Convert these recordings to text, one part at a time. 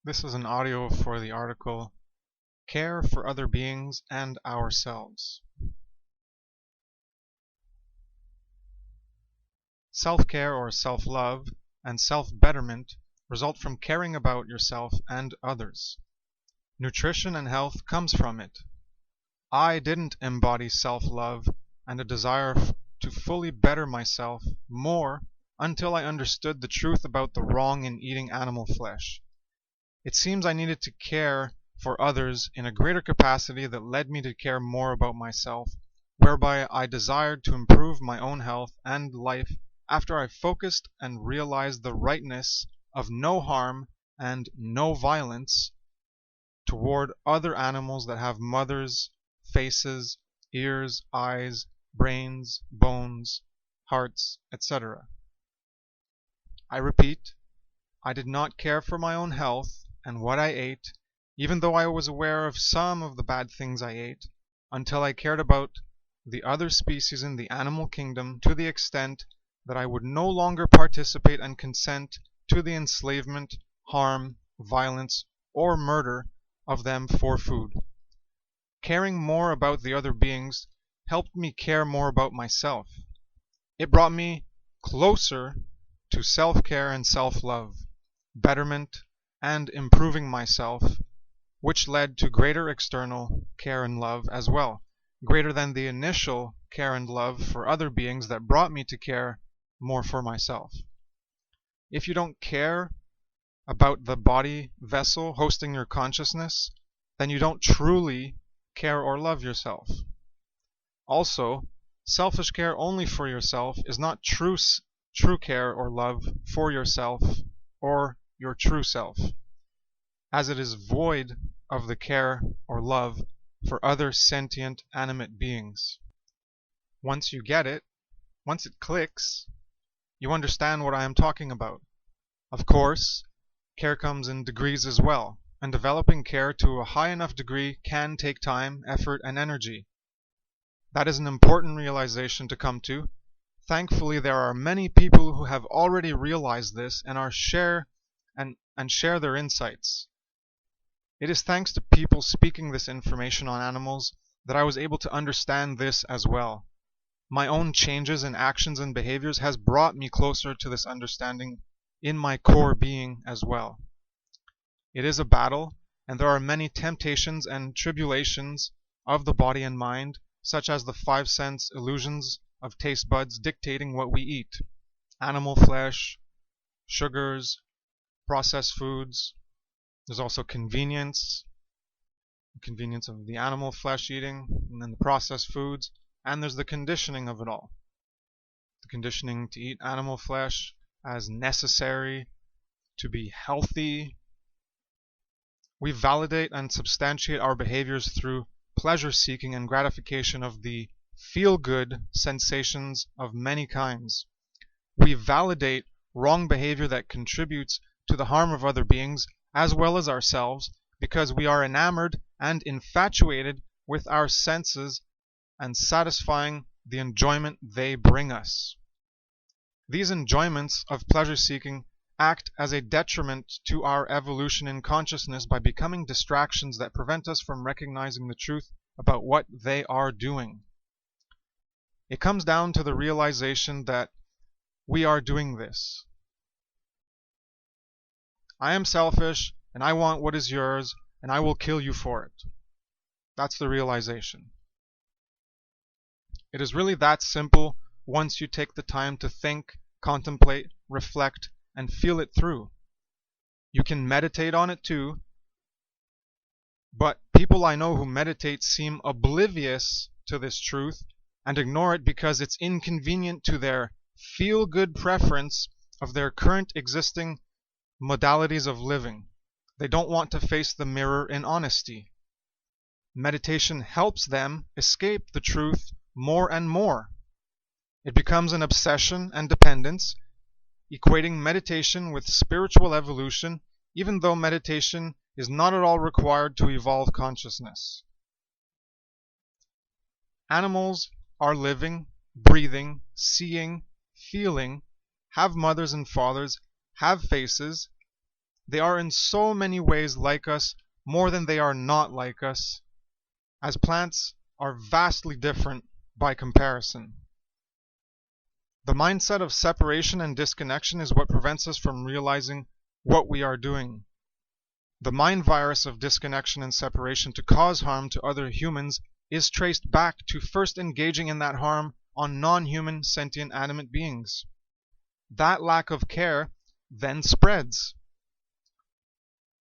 This is an audio for the article Care for Other Beings and Ourselves. Self-care or self-love and self-betterment result from caring about yourself and others. Nutrition and health comes from it. I didn't embody self-love and a desire to fully better myself more until I understood the truth about the wrong in eating animal flesh. It seems I needed to care for others in a greater capacity that led me to care more about myself, whereby I desired to improve my own health and life after I focused and realized the rightness of no harm and no violence toward other animals that have mothers, faces, ears, eyes, brains, bones, hearts, etc. I repeat, I did not care for my own health and what I ate, even though I was aware of some of the bad things I ate, until I cared about the other species in the animal kingdom to the extent that I would no longer participate and consent to the enslavement, harm, violence, or murder of them for food. Caring more about the other beings helped me care more about myself. It brought me closer to self-care and self-love, betterment, and improving myself, which led to greater external care and love as well, greater than the initial care and love for other beings that brought me to care more for myself. If you don't care about the body vessel hosting your consciousness, then you don't truly care or love yourself. Also, selfish care only for yourself is not true care or love for yourself or your true self, as it is void of the care or love for other sentient animate beings. Once you get it, once it clicks, you understand what I am talking about. Of course, care comes in degrees as well, and developing care to a high enough degree can take time, effort, and energy. That is an important realization to come to. Thankfully, there are many people who have already realized this and share their insights. It is thanks to people speaking this information on animals that I was able to understand this as well. My own changes in actions and behaviors has brought me closer to this understanding in my core being as well. It is a battle, and there are many temptations and tribulations of the body and mind, such as the 5 sense illusions of taste buds dictating what we eat. Animal flesh, sugars, processed foods. There's also convenience of the animal flesh eating, and then the processed foods, and there's the conditioning of it all. The conditioning to eat animal flesh as necessary to be healthy. We validate and substantiate our behaviors through pleasure seeking and gratification of the feel-good sensations of many kinds. We validate wrong behavior that contributes to the harm of other beings as well as ourselves because we are enamored and infatuated with our senses and satisfying the enjoyment they bring us. These enjoyments of pleasure seeking act as a detriment to our evolution in consciousness by becoming distractions that prevent us from recognizing the truth about what they are doing. It comes down to the realization that we are doing this. I am selfish, and I want what is yours, and I will kill you for it. That's the realization. It is really that simple once you take the time to think, contemplate, reflect, and feel it through. You can meditate on it too, but people I know who meditate seem oblivious to this truth and ignore it because it's inconvenient to their feel-good preference of their current existing modalities of living. They don't want to face the mirror in honesty. Meditation helps them escape the truth more and more. It becomes an obsession and dependence, equating meditation with spiritual evolution, even though meditation is not at all required to evolve consciousness. Animals are living, breathing, seeing, feeling, have mothers and fathers, have faces. They are in so many ways like us, more than they are not like us, as plants are vastly different by comparison. The mindset of separation and disconnection is what prevents us from realizing what we are doing. The mind virus of disconnection and separation to cause harm to other humans is traced back to first engaging in that harm on non-human sentient animate beings. That lack of care then spreads.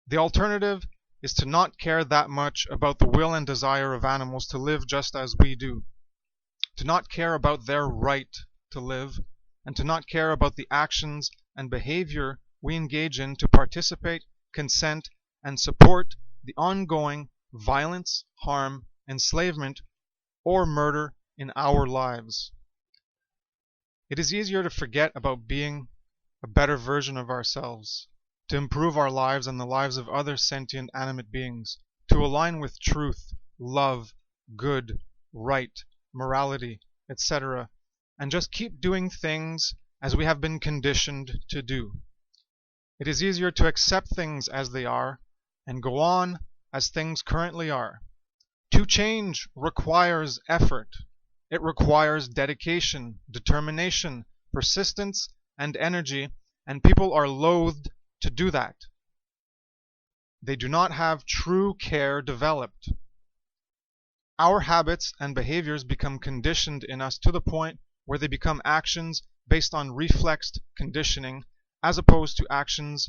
The alternative is to not care that much about the will and desire of animals to live just as we do, to not care about their right to live, and to not care about the actions and behavior we engage in to participate, consent, and support the ongoing violence, harm, enslavement, or murder in our lives. It is easier to forget about being a better version of ourselves, to improve our lives and the lives of other sentient animate beings, to align with truth, love, good, right, morality, etc., and just keep doing things as we have been conditioned to do. It is easier to accept things as they are and go on as things currently are. To change requires effort. It requires dedication, determination, persistence, and energy, and people are loathed to do that. They do not have true care developed. Our habits and behaviors become conditioned in us to the point where they become actions based on reflexed conditioning, as opposed to actions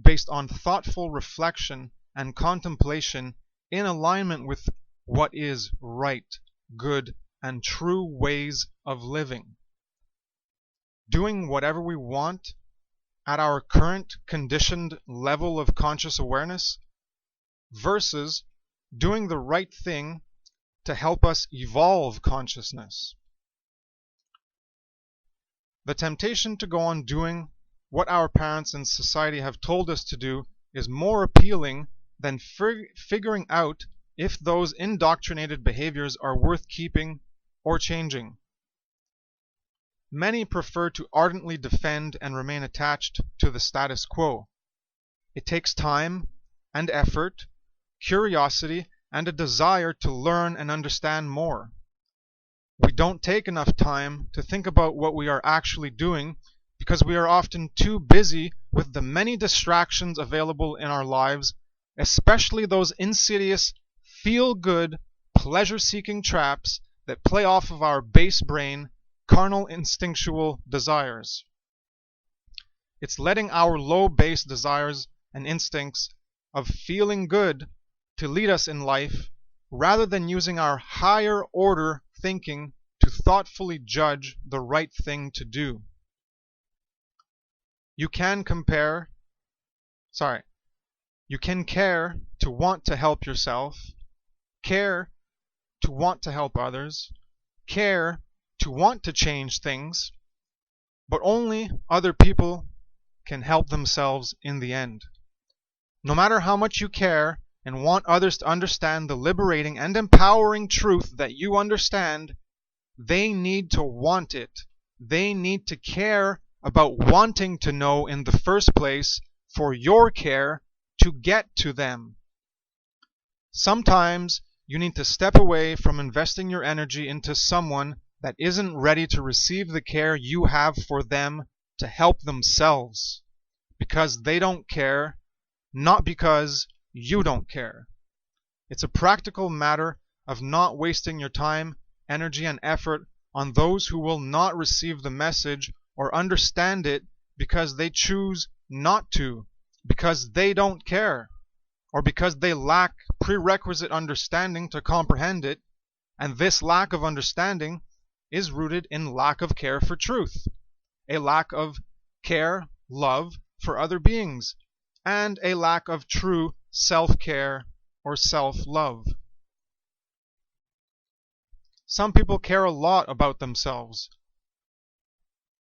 based on thoughtful reflection and contemplation in alignment with what is right, good, and true ways of living. Doing whatever we want at our current conditioned level of conscious awareness versus doing the right thing to help us evolve consciousness. The temptation to go on doing what our parents and society have told us to do is more appealing than figuring out if those indoctrinated behaviors are worth keeping or changing. Many prefer to ardently defend and remain attached to the status quo. It takes time and effort, curiosity, and a desire to learn and understand more. We don't take enough time to think about what we are actually doing because we are often too busy with the many distractions available in our lives, especially those insidious, feel-good, pleasure-seeking traps that play off of our base brain, carnal instinctual desires. It's letting our low base desires and instincts of feeling good to lead us in life rather than using our higher order thinking to thoughtfully judge the right thing to do. You can care to want to help yourself, care to want to help others, care to want to change things, but only other people can help themselves in the end. No matter how much you care and want others to understand the liberating and empowering truth that you understand, they need to want it. They need to care about wanting to know in the first place for your care to get to them. Sometimes you need to step away from investing your energy into someone that isn't ready to receive the care you have for them to help themselves, because they don't care, not because you don't care. It's a practical matter of not wasting your time, energy, and effort on those who will not receive the message or understand it because they choose not to, because they don't care, or because they lack prerequisite understanding to comprehend it, and this lack of understanding is rooted in lack of care for truth, a lack of care, love for other beings, and a lack of true self-care or self-love. Some people care a lot about themselves,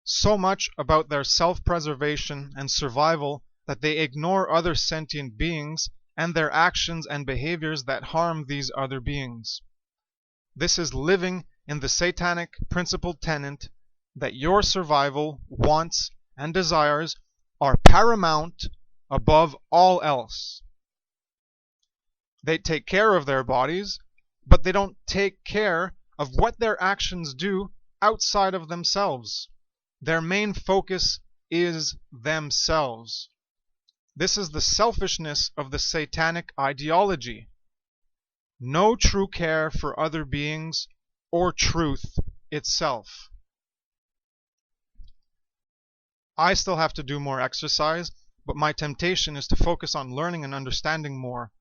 so much about their self-preservation and survival that they ignore other sentient beings and their actions and behaviors that harm these other beings. This is living in the satanic principled tenet that your survival, wants, and desires are paramount above all else. They take care of their bodies, but they don't take care of what their actions do outside of themselves. Their main focus is themselves. This is the selfishness of the satanic ideology. No true care for other beings or truth itself. I still have to do more exercise, but my temptation is to focus on learning and understanding more,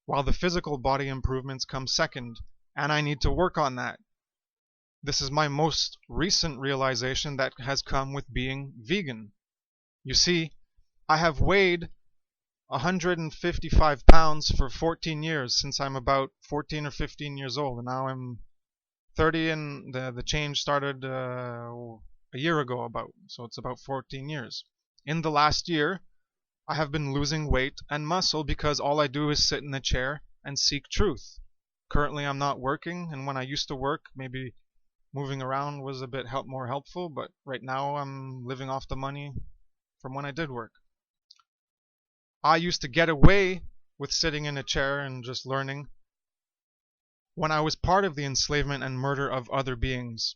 while the physical body improvements come second, and I need to work on that. This is my most recent realization that has come with being vegan. You see, I have weighed 155 pounds for 14 years, since I'm about 14 or 15 years old, and now I'm 30, and the change started a year ago about, so it's about 14 years. In the last year, I have been losing weight and muscle because all I do is sit in a chair and seek truth. Currently I'm not working, and when I used to work, maybe moving around was a bit more helpful, but right now I'm living off the money from when I did work. I used to get away with sitting in a chair and just learning when I was part of the enslavement and murder of other beings,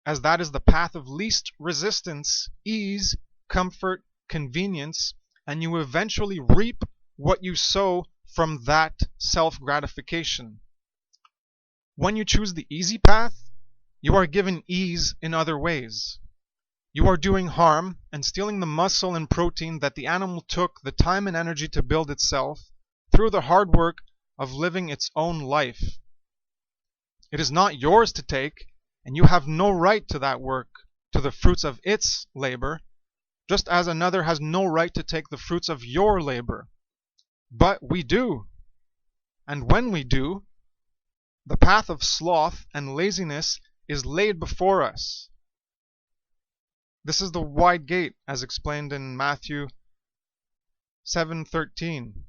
as that is the path of least resistance, ease, comfort, convenience, and you eventually reap what you sow from that self-gratification. When you choose the easy path, you are given ease in other ways. You are doing harm and stealing the muscle and protein that the animal took the time and energy to build itself through the hard work of living its own life. It is not yours to take, and you have no right to that work, to the fruits of its labor, just as another has no right to take the fruits of your labor. But we do. And when we do, the path of sloth and laziness is laid before us. This is the wide gate, as explained in Matthew 7:13,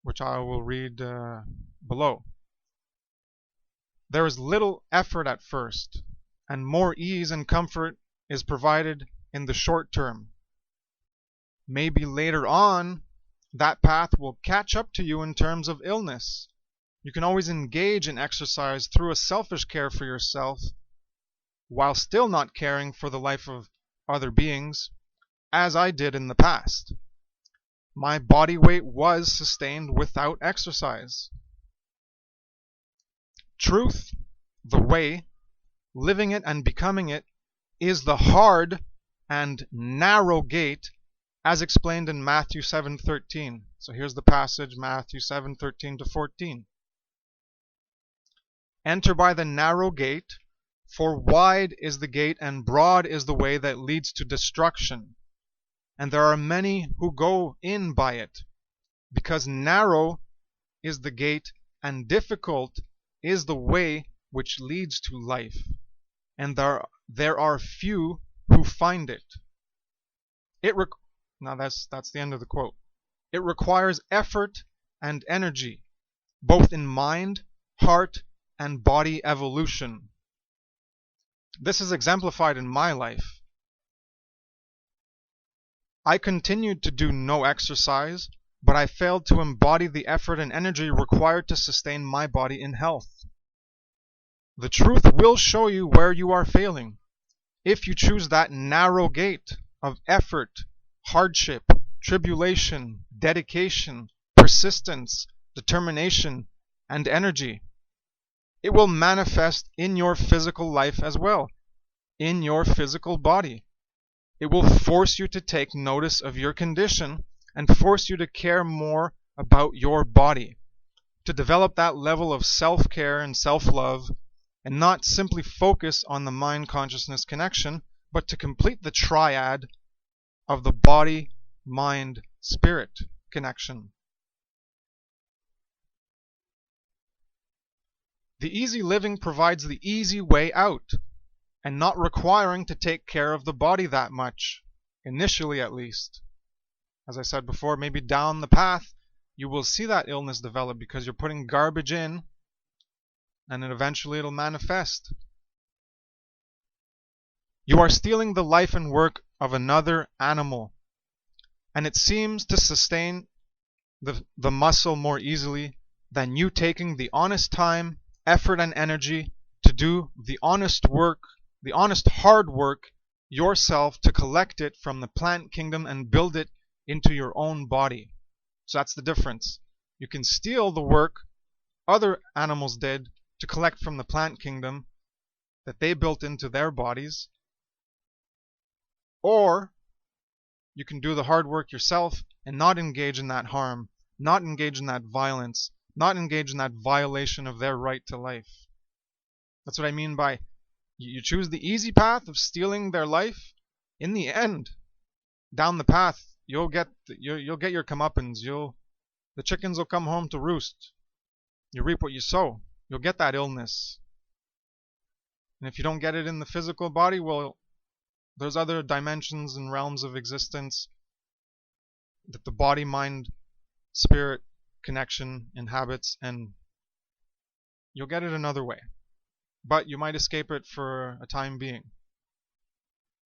which I will read below. There is little effort at first, and more ease and comfort is provided in the short term. Maybe later on, that path will catch up to you in terms of illness. You can always engage in exercise through a selfish care for yourself, while still not caring for the life of other beings, as I did in the past. My body weight was sustained without exercise. Truth, the way, living it and becoming it, is the hard and narrow gate, as explained in Matthew 7:13. So here's the passage, Matthew 7:13 to 14. Enter by the narrow gate, for wide is the gate and broad is the way that leads to destruction, and there are many who go in by it, because narrow is the gate and difficult is the way which leads to life, and there are few who find it. Now that's the end of the quote. It requires effort and energy, both in mind, heart, and body evolution. This is exemplified in my life. I continued to do no exercise, but I failed to embody the effort and energy required to sustain my body in health. The truth will show you where you are failing, if you choose that narrow gate of effort, hardship, tribulation, dedication, persistence, determination, and energy. It will manifest in your physical life as well, in your physical body. It will force you to take notice of your condition and force you to care more about your body, to develop that level of self-care and self-love, and not simply focus on the mind-consciousness connection, but to complete the triad of the body-mind-spirit connection. The easy living provides the easy way out, and not requiring to take care of the body that much, initially at least. As I said before, maybe down the path you will see that illness develop because you're putting garbage in, and then eventually it'll manifest. You are stealing the life and work of another animal, and it seems to sustain the muscle more easily than you taking the honest time, effort, and energy to do the honest work, the honest hard work yourself to collect it from the plant kingdom and build it into your own body. So that's the difference. You can steal the work other animals did to collect from the plant kingdom that they built into their bodies, or you can do the hard work yourself and not engage in that harm, not engage in that violence, not engage in that violation of their right to life. That's what I mean by you choose the easy path of stealing their life. In the end, down the path, you'll get your comeuppance. The chickens will come home to roost. You reap what you sow. You'll get that illness. And if you don't get it in the physical body, well, there's other dimensions and realms of existence that the body, mind, spirit connection inhabits, and you'll get it another way. But you might escape it for a time being.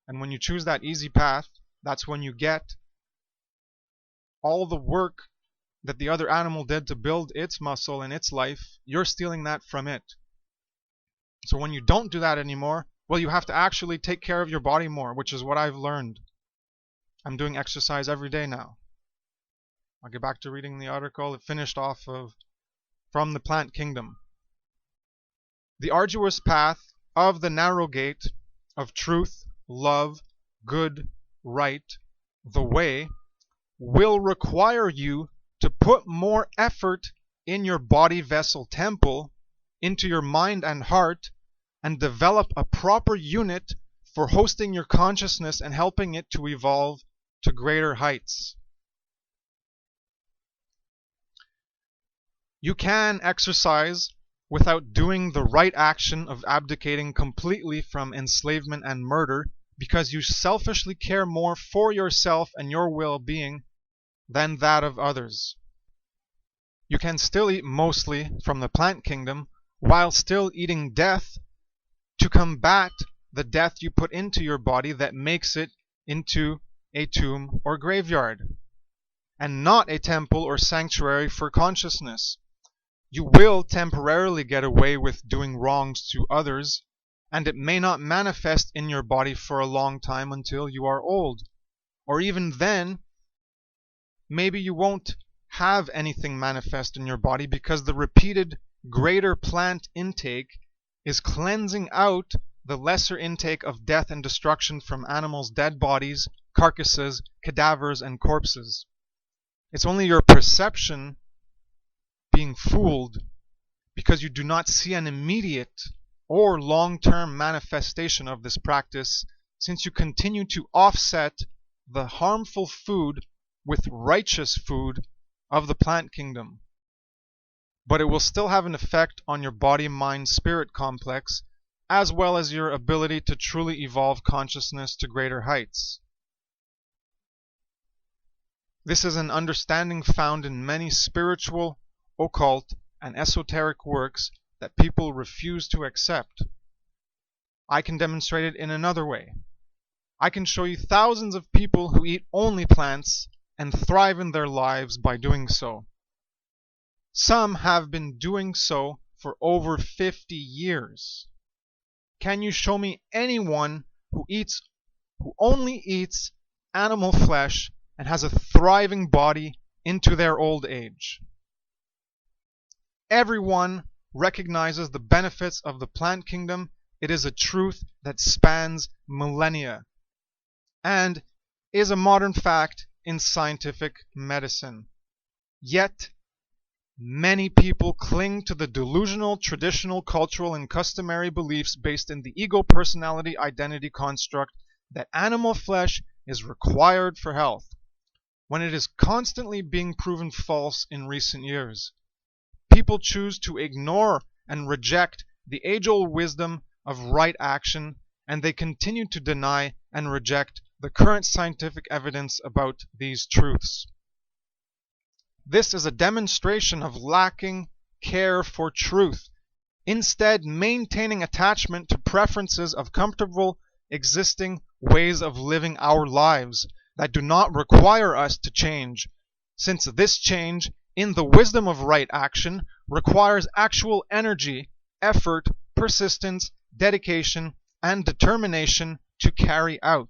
And when you choose that easy path, that's when you get all the work that the other animal did to build its muscle and its life. You're stealing that from it. So when you don't do that anymore, well, you have to actually take care of your body more, which is what I've learned. I'm doing exercise every day now. I'll get back to reading the article. It finished off from the plant kingdom. The arduous path of the narrow gate of truth, love, good, right, the way, will require you to put more effort in your body vessel temple, into your mind and heart, and develop a proper unit for hosting your consciousness and helping it to evolve to greater heights. You can exercise without doing the right action of abdicating completely from enslavement and murder, because you selfishly care more for yourself and your well-being than that of others. You can still eat mostly from the plant kingdom while still eating death to combat the death you put into your body that makes it into a tomb or graveyard, and not a temple or sanctuary for consciousness. You will temporarily get away with doing wrongs to others, and it may not manifest in your body for a long time until you are old. Or even then, maybe you won't have anything manifest in your body because the repeated greater plant intake is cleansing out the lesser intake of death and destruction from animals' dead bodies, carcasses, cadavers, and corpses. It's only your perception being fooled because you do not see an immediate or long-term manifestation of this practice, since you continue to offset the harmful food with righteous food of the plant kingdom. But it will still have an effect on your body-mind-spirit complex, as well as your ability to truly evolve consciousness to greater heights. This is an understanding found in many spiritual, occult, and esoteric works that people refuse to accept. I can demonstrate it in another way. I can show you thousands of people who eat only plants and thrive in their lives by doing so. Some have been doing so for over 50 years. Can you show me anyone who only eats animal flesh and has a thriving body into their old age? Everyone recognizes the benefits of the plant kingdom. It is a truth that spans millennia and is a modern fact in scientific medicine. Yet, many people cling to the delusional, traditional, cultural, and customary beliefs based in the ego-personality identity construct that animal flesh is required for health, when it is constantly being proven false in recent years. People choose to ignore and reject the age-old wisdom of right action, and they continue to deny and reject the current scientific evidence about these truths. This is a demonstration of lacking care for truth, instead maintaining attachment to preferences of comfortable existing ways of living our lives that do not require us to change, since this change, in the wisdom of right action, requires actual energy, effort, persistence, dedication, and determination to carry out.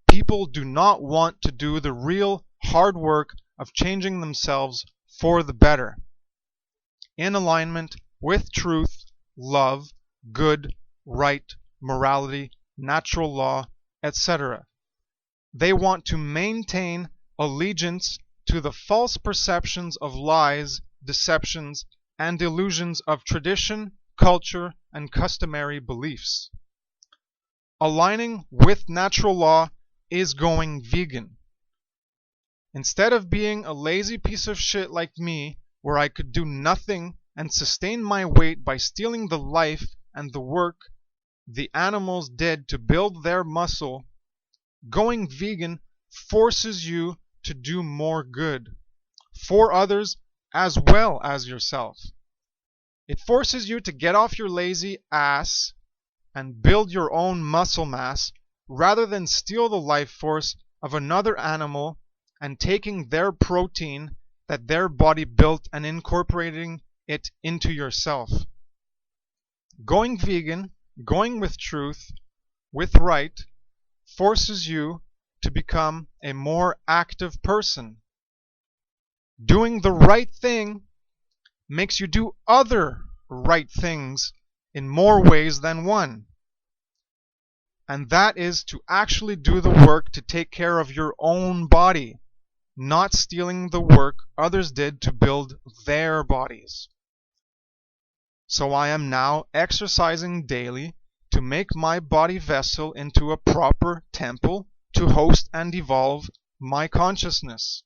People do not want to do the real hard work of changing themselves for the better, in alignment with truth, love, good, right, morality, natural law, etc. They want to maintain allegiance to the false perceptions of lies, deceptions, and illusions of tradition, culture, and customary beliefs. Aligning with natural law is going vegan. Instead of being a lazy piece of shit like me, where I could do nothing and sustain my weight by stealing the life and the work the animals did to build their muscle, going vegan forces you to do more good for others as well as yourself. It forces you to get off your lazy ass and build your own muscle mass rather than steal the life force of another animal and taking their protein that their body built and incorporating it into yourself. Going vegan, going with truth, with right, forces you to become a more active person. Doing the right thing makes you do other right things in more ways than one. And that is to actually do the work to take care of your own body, not stealing the work others did to build their bodies. So I am now exercising daily to make my body vessel into a proper temple to host and evolve my consciousness.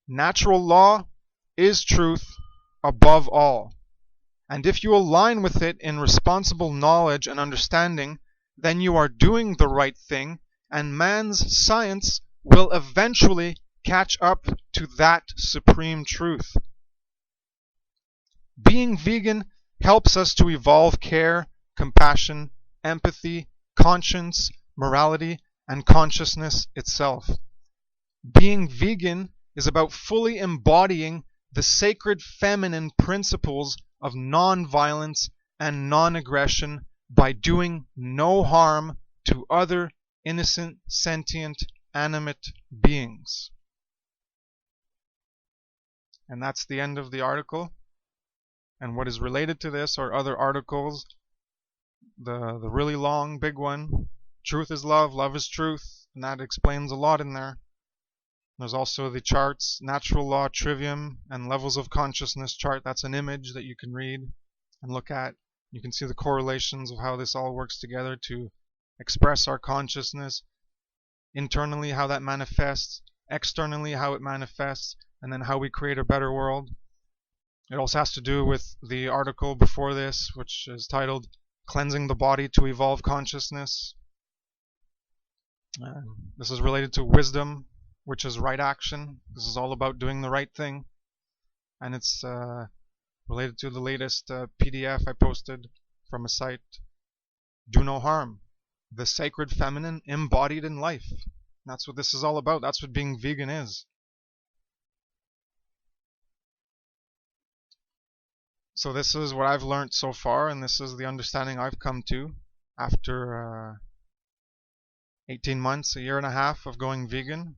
Natural law is truth above all. And if you align with it in responsible knowledge and understanding, then you are doing the right thing, and man's science will eventually catch up to that supreme truth. Being vegan helps us to evolve care, compassion, empathy, conscience, morality, and consciousness itself. Being vegan is about fully embodying the sacred feminine principles of non-violence and non-aggression by doing no harm to other innocent, sentient, animate beings. And that's the end of the article. And what is related to this are other articles. The really long, big one, Truth is Love, Love is Truth, and that explains a lot in there. There's also the charts, Natural Law, Trivium, and Levels of Consciousness chart. That's an image that you can read and look at. You can see the correlations of how this all works together to express our consciousness. Internally, how that manifests. Externally, how it manifests. And then how we create a better world. It also has to do with the article before this, which is titled Cleansing the Body to Evolve Consciousness. This is related to wisdom, which is right action. This is all about doing the right thing. And it's related to the latest PDF I posted from a site, Do No Harm, the sacred feminine embodied in life. That's what this is all about. That's what being vegan is. So this is what I've learned so far, and this is the understanding I've come to after 18 months, a year and a half of going vegan.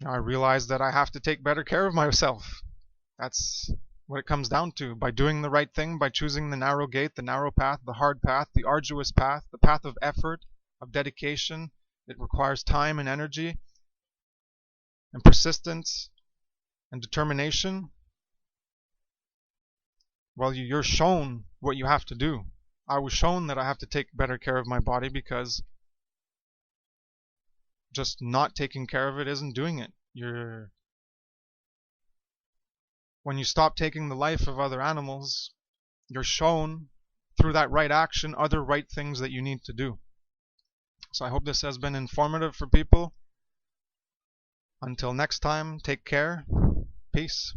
I realized that I have to take better care of myself. That's what it comes down to. By doing the right thing, by choosing the narrow gate, the narrow path, the hard path, the arduous path, the path of effort, of dedication. It requires time and energy and persistence and determination. Well, you're shown what you have to do. I was shown that I have to take better care of my body because just not taking care of it isn't doing it. When you stop taking the life of other animals, you're shown through that right action other right things that you need to do. So I hope this has been informative for people. Until next time, take care. Peace.